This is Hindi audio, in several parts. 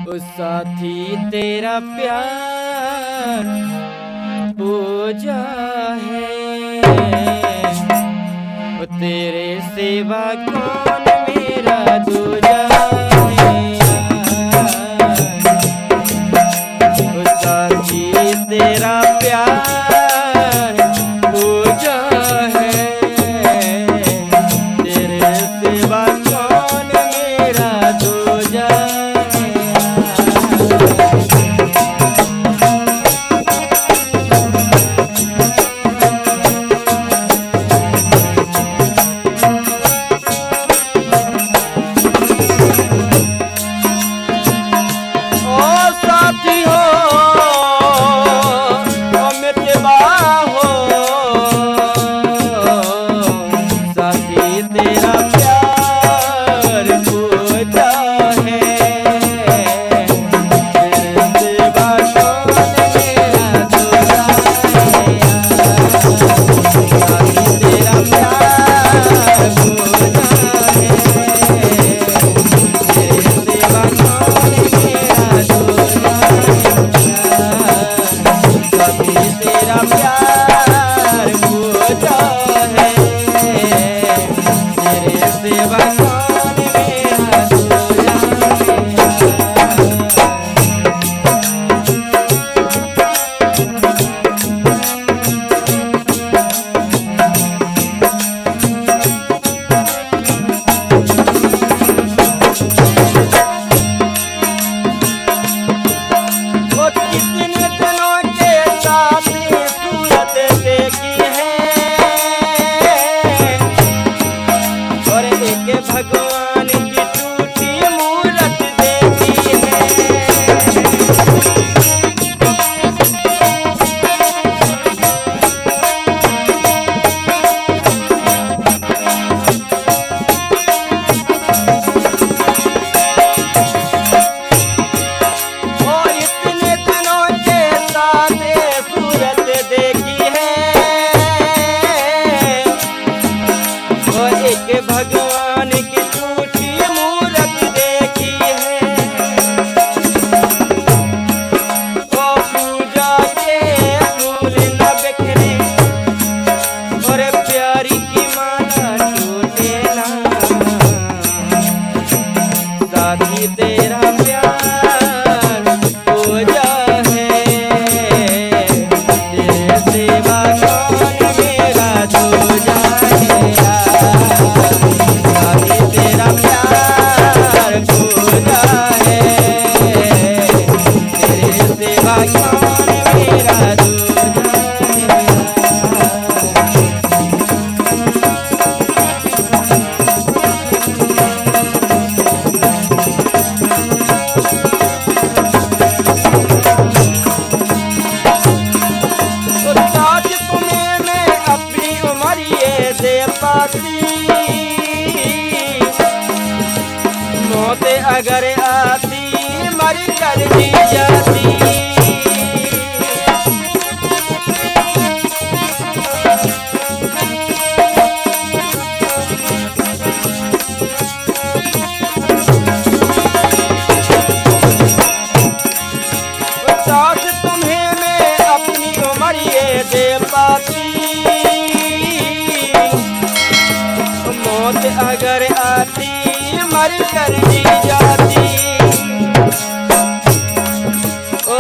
ओ साथी तेरा प्यार पूजा है। ओ तेरे सेवा कौन मेरा दूजा है। ओ साथी तेरा प्यार पूजा है। तेरे सेवा कौन मेरा दूजा है। भगवान की टूटी मूरत देखी है। और इतने दिनों के साथ सूरत देखी है। और एक भगवान की टूटी मूरत देखी है। वो पूजा के फूल न बिखरे और प्यारी की माला टूटे ना। साथी तेरा प्यार पूजा है। तेरे सेवा कौन मेरा दूजा है। तेरा प्यार पूजा है। तेरे सेवा कौन मेरा दूजा है। तो ताज तुम्हें मैं अपनी उम्र दे पाती। मौत अगर आती मर कर जी जाती। साथ तुम्हें मैं अपनी उम्र दे पाती। मौत अगर आती मर कर जी जाती। ओ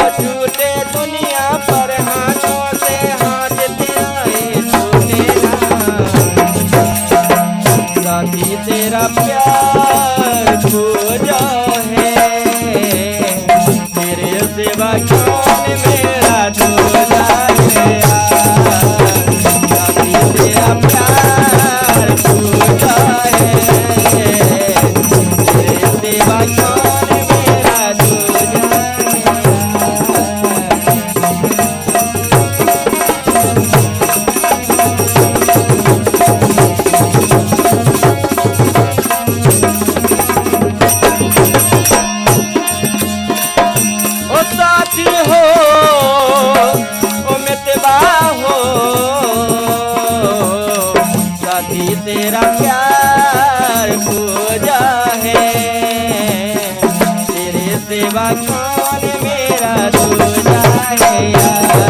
कौन मेरा दूजा है यार,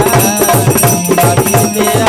अभी तेरा